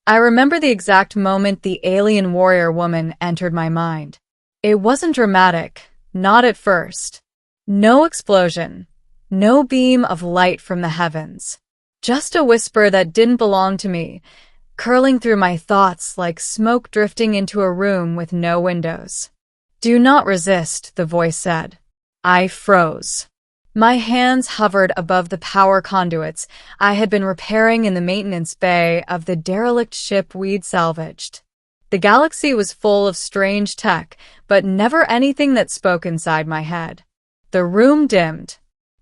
I remember the exact moment the alien warrior woman entered my mind. It wasn't dramatic, not at first. No explosion, no beam of light from the heavens. Just a whisper that didn't belong to me, curling through my thoughts like smoke drifting into a room with no windows. "Do not resist," the voice said. I froze. My hands hovered above the power conduits I had been repairing in the maintenance bay of the derelict ship we'd salvaged. The galaxy was full of strange tech, but never anything that spoke inside my head. The room dimmed.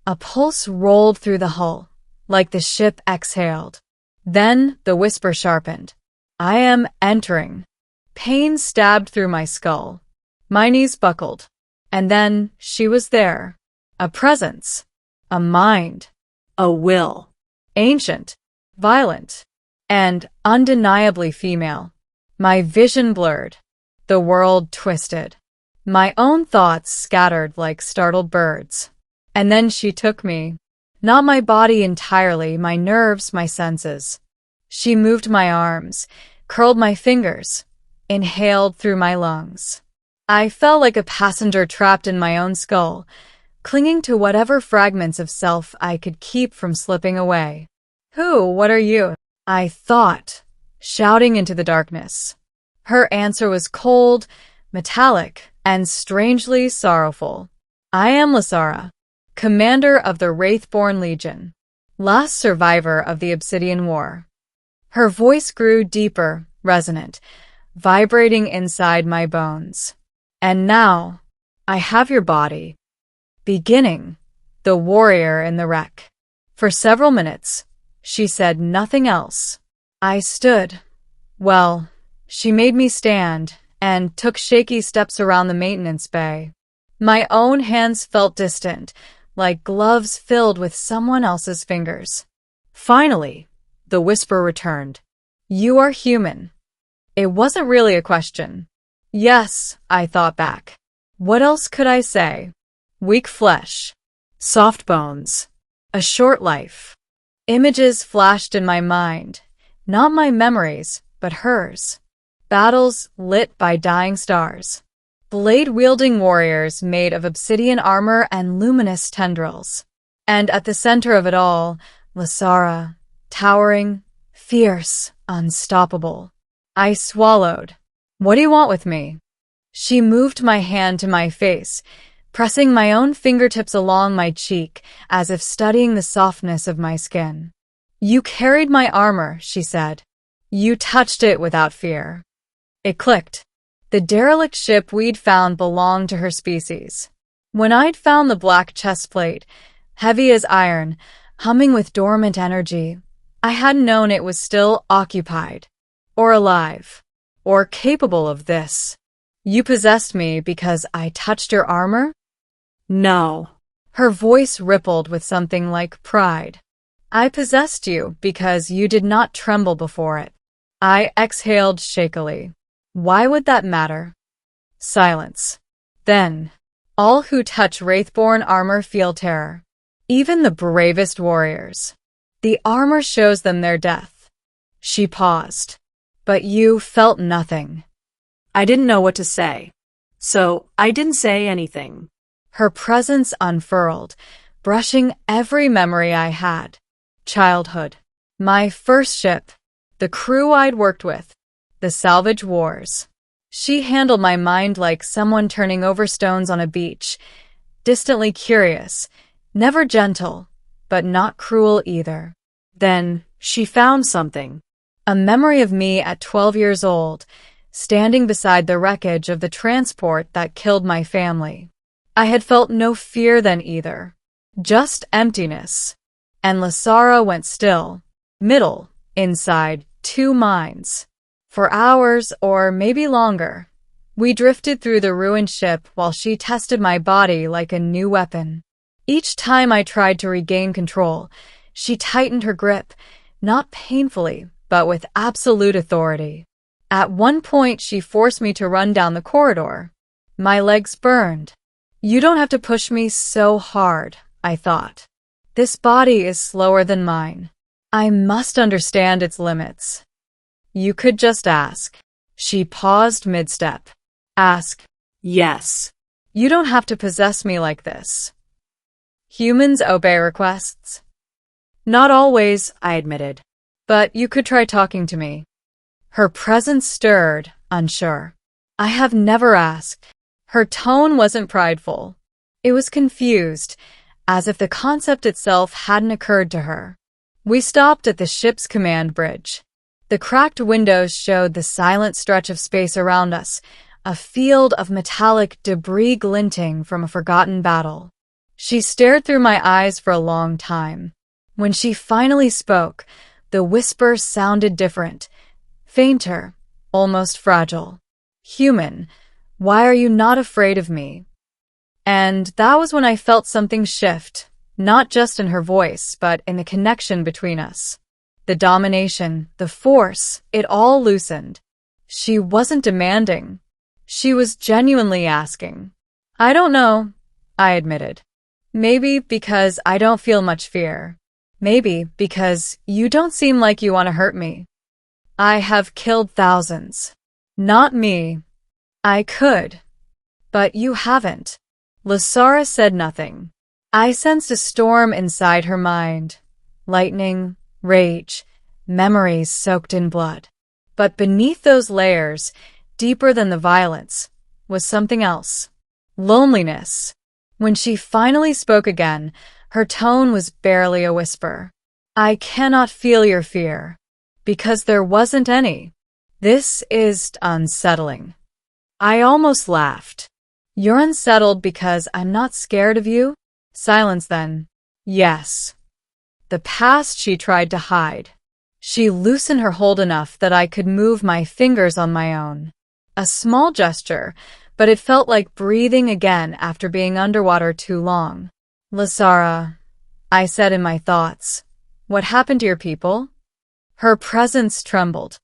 A pulse rolled through the hull, like the ship exhaled. Then the whisper sharpened. "I am entering." Pain stabbed through my skull. My knees buckled. And then she was there. A presence. A mind. A will. Ancient. Violent. And undeniably female. My vision blurred. The world twisted. My own thoughts scattered like startled birds. And then she took me. Not my body entirely, my nerves, my senses. She moved my arms, curled my fingers, inhaled through my lungs. I felt like a passenger trapped in my own skull, clinging to whatever fragments of self I could keep from slipping away. What are you?" I thought, shouting into the darkness. Her answer was cold, metallic, and strangely sorrowful. "I am Lysara, commander of the Wraithborn Legion, last survivor of the Obsidian War." Her voice grew deeper, resonant, vibrating inside my bones. "And now, I have your body." Beginning, the warrior in the wreck. For several minutes, she said nothing else. I stood. Well, she made me stand and took shaky steps around the maintenance bay. My own hands felt distant, like gloves filled with someone else's fingers. Finally, the whisper returned. "You are human." It wasn't really a question. Yes, I thought back. What else could I say? Weak flesh, soft bones, a short life. Images flashed in my mind, not my memories, but hers. Battles lit by dying stars. Blade-wielding warriors made of obsidian armor and luminous tendrils. And at the center of it all, Lysara, towering, fierce, unstoppable. I swallowed. "What do you want with me?" She moved my hand to my face, pressing my own fingertips along my cheek as if studying the softness of my skin. "You carried my armor," she said. "You touched it without fear." It clicked. The derelict ship we'd found belonged to her species. When I'd found the black chestplate, heavy as iron, humming with dormant energy, I hadn't known it was still occupied, or alive, or capable of this. "You possessed me because I touched your armor?" "No." Her voice rippled with something like pride. "I possessed you because you did not tremble before it." I exhaled shakily. Why would that matter? Silence. Then, all who touch Wraithborn armor feel terror. Even the bravest warriors. The armor shows them their death. She paused. "But you felt nothing." I didn't know what to say, so I didn't say anything. Her presence unfurled, brushing every memory I had. Childhood. My first ship. The crew I'd worked with. The salvage wars. She handled my mind like someone turning over stones on a beach. Distantly curious. Never gentle, but not cruel either. Then, she found something. A memory of me at 12 years old, standing beside the wreckage of the transport that killed my family. I had felt no fear then either. Just emptiness. And Lysara went still, inside, two minds. For hours, or maybe longer, we drifted through the ruined ship while she tested my body like a new weapon. Each time I tried to regain control, she tightened her grip, not painfully, but with absolute authority. At one point, she forced me to run down the corridor. My legs burned. "You don't have to push me so hard," I thought. "This body is slower than mine. I must understand its limits." You could just ask. She paused mid-step. Ask. Yes. You don't have to possess me like this. Humans obey requests. Not always, I admitted. But you could try talking to me. Her presence stirred, unsure. I have never asked. Her tone wasn't prideful. It was confused, as if the concept itself hadn't occurred to her. We stopped at the ship's command bridge. The cracked windows showed the silent stretch of space around us, a field of metallic debris glinting from a forgotten battle. She stared through my eyes for a long time. When she finally spoke, the whisper sounded different, fainter, almost fragile. Human, why are you not afraid of me? And that was when I felt something shift, not just in her voice, but in the connection between us. The domination, the force, it all loosened. She wasn't demanding. She was genuinely asking. I don't know, I admitted. Maybe because I don't feel much fear. Maybe because you don't seem like you want to hurt me. I have killed thousands. Not me. I could. But you haven't. Lysara said nothing. I sensed a storm inside her mind. Lightning, rage, memories soaked in blood. But beneath those layers, deeper than the violence, was something else. Loneliness. When she finally spoke again, her tone was barely a whisper. I cannot feel your fear. Because there wasn't any. This is unsettling. I almost laughed. You're unsettled because I'm not scared of you? Silence then. Yes. The past she tried to hide. She loosened her hold enough that I could move my fingers on my own. A small gesture, but it felt like breathing again after being underwater too long. Lysara, I said in my thoughts, what happened to your people? Her presence trembled.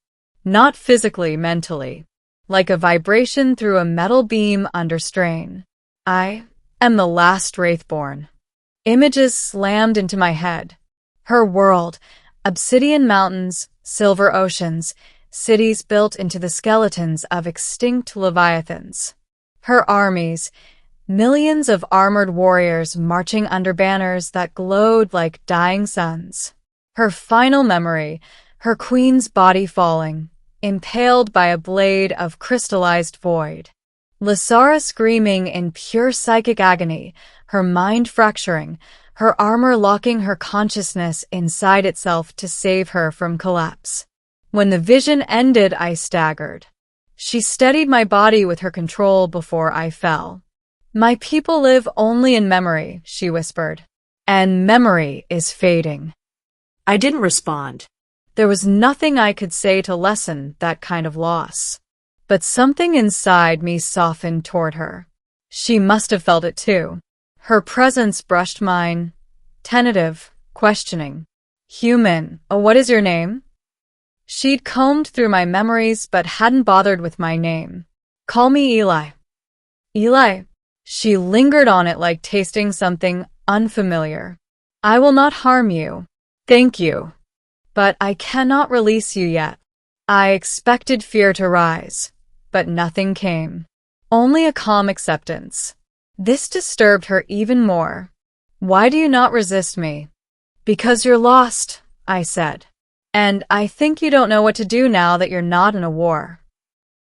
Not physically, mentally. Like a vibration through a metal beam under strain. I am the last Wraithborn. Images slammed into my head. Her world, obsidian mountains, silver oceans, cities built into the skeletons of extinct leviathans. Her armies, millions of armored warriors marching under banners that glowed like dying suns. Her final memory, her queen's body falling, impaled by a blade of crystallized void. Lysara screaming in pure psychic agony, her mind fracturing, her armor locking her consciousness inside itself to save her from collapse. When the vision ended, I staggered. She steadied my body with her control before I fell. My people live only in memory, she whispered. And memory is fading. I didn't respond. There was nothing I could say to lessen that kind of loss. But something inside me softened toward her. She must have felt it too. Her presence brushed mine, tentative, questioning. Human, what is your name? She'd combed through my memories but hadn't bothered with my name. Call me Eli. Eli. She lingered on it like tasting something unfamiliar. I will not harm you. Thank you. But I cannot release you yet. I expected fear to rise, but nothing came. Only a calm acceptance. This disturbed her even more. Why do you not resist me? Because you're lost, I said. And I think you don't know what to do now that you're not in a war.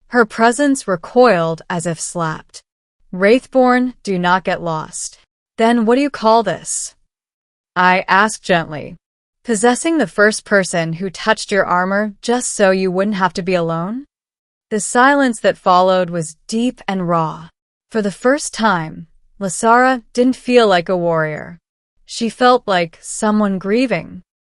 Her presence recoiled as if slapped. Wraithborn, do not get lost. Then what do you call this? I asked gently. Possessing the first person who touched your armor just so you wouldn't have to be alone? The silence that followed was deep and raw. For the first time, Lysara didn't feel like a warrior. She felt like someone grieving.